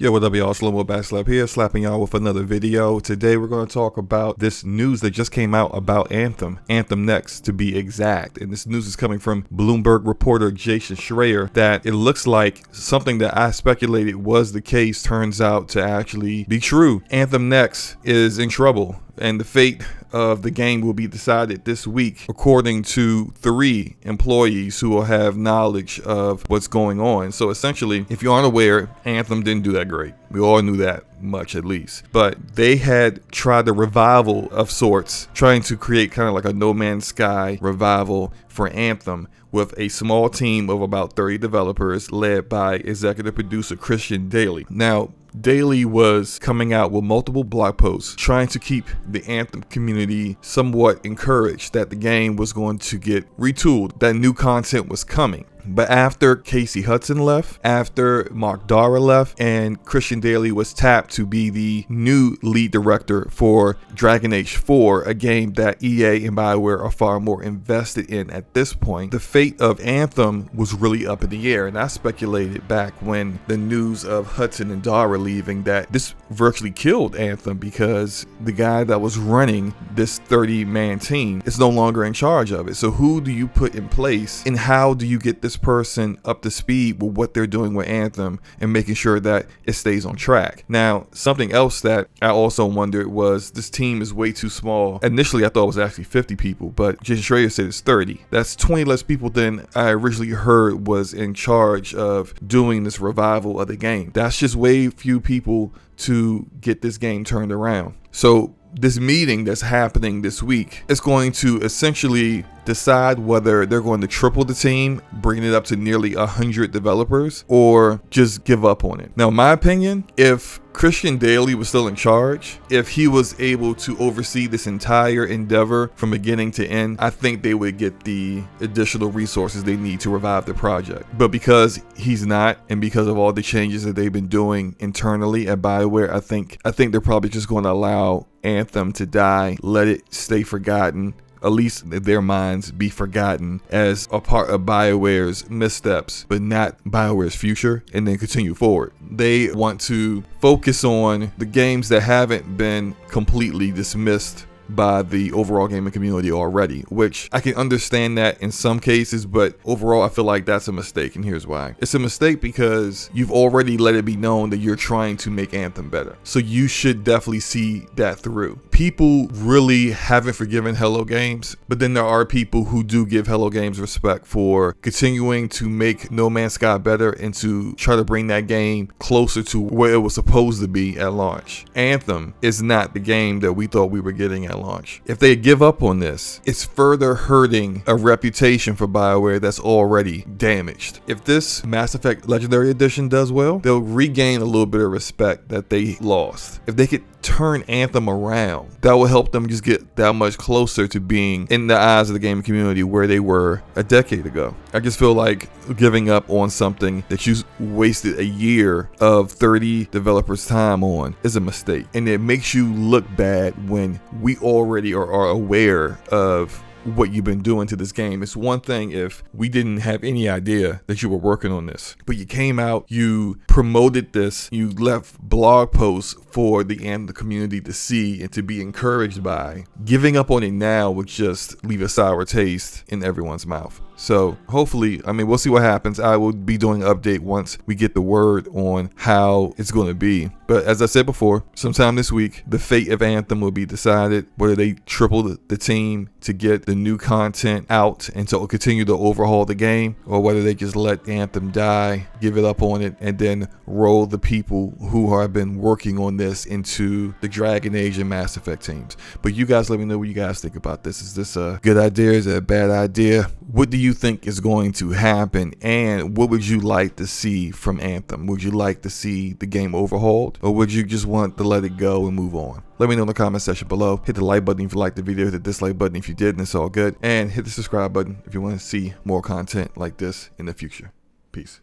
Yo, what up, y'all? SloMoBackSlap here, slapping y'all with another video. Today, we're going to talk about this news that just came out about Anthem Next, to be exact. And this news is coming from Bloomberg reporter Jason Schreier, that it looks like something that I speculated was the case turns out to actually be true. Anthem Next is in trouble, and the fate of the game will be decided this week, according to 3 employees who will have knowledge of what's going on. So essentially, if you aren't aware, Anthem didn't do that great. We all knew that much, at least. But they had tried a revival of sorts, trying to create kind of like a No Man's Sky revival for Anthem, with a small team of about 30 developers led by executive producer Christian Daly. Now, Daly was coming out with multiple blog posts trying to keep the Anthem community somewhat encouraged that the game was going to get retooled, that new content was coming. But after Casey Hudson left, after Mark Dara left, and Christian Daly was tapped to be the new lead director for Dragon Age 4, a game that EA and BioWare are far more invested in at this point, the fate of Anthem was really up in the air. And I speculated back when the news of Hudson and Dara leaving that this virtually killed Anthem, because the guy that was running this 30-man team is no longer in charge of it. So who do you put in place, and how do you get this person up to speed with what they're doing with Anthem and making sure that it stays on track? Now, something else that I also wondered was, this team is way too small. Initially, I thought it was actually 50 people, but Jason Schreier said it's 30. That's 20 less people than I originally heard was in charge of doing this revival of the game. That's just way few people to get this game turned around. So this meeting that's happening this week is going to essentially decide whether they're going to triple the team, bringing it up to nearly 100 developers, or just give up on it. Now, in my opinion, if Christian Daly was still in charge, if he was able to oversee this entire endeavor from beginning to end, I think they would get the additional resources they need to revive the project. But because he's not, and because of all the changes that they've been doing internally at BioWare, I think they're probably just going to allow Anthem to die, let it stay forgotten, at least their minds be forgotten as a part of BioWare's missteps, but not BioWare's future, and then continue forward. They want to focus on the games that haven't been completely dismissed by the overall gaming community already, which I can understand that in some cases, but overall I feel like that's a mistake, and here's why. It's a mistake because you've already let it be known that you're trying to make Anthem better, so you should definitely see that through. People really haven't forgiven Hello Games, but then there are people who do give Hello Games respect for continuing to make No Man's Sky better and to try to bring that game closer to where it was supposed to be at launch. Anthem is not the game that we thought we were getting at launch. If they give up on this, it's further hurting a reputation for BioWare that's already damaged. If this Mass Effect Legendary Edition does well, they'll regain a little bit of respect that they lost. If they could turn Anthem around, that will help them just get that much closer to being in the eyes of the gaming community where they were a decade ago. I just feel like giving up on something that you wasted a year of 30 developers' time on is a mistake, and it makes you look bad when we already are aware of what you've been doing to this game. It's one thing if we didn't have any idea that you were working on this, but you came out, you promoted this, you left blog posts for the Anthem community to see and to be encouraged by. Giving up on it now would just leave a sour taste in everyone's mouth. So hopefully, we'll see what happens. I will be doing an update once we get the word on how it's going to be. But as I said before, sometime this week, the fate of Anthem will be decided, whether they triple the team to get the new content out and to continue to overhaul the game, or whether they just let Anthem die, give it up on it, and then roll the people who have been working on this into the Dragon Age and Mass Effect teams. But you guys let me know what you guys think about this. Is this a good idea? Is it a bad idea? What do you think is going to happen, and what would you like to see from Anthem? Would you like to see the game overhauled, or would you just want to let it go and move on? Let me know in the comment section below. Hit the like button if you liked the video, hit the dislike button if you did, and it's all good, and hit the subscribe button if you want to see more content like this in the future. Peace.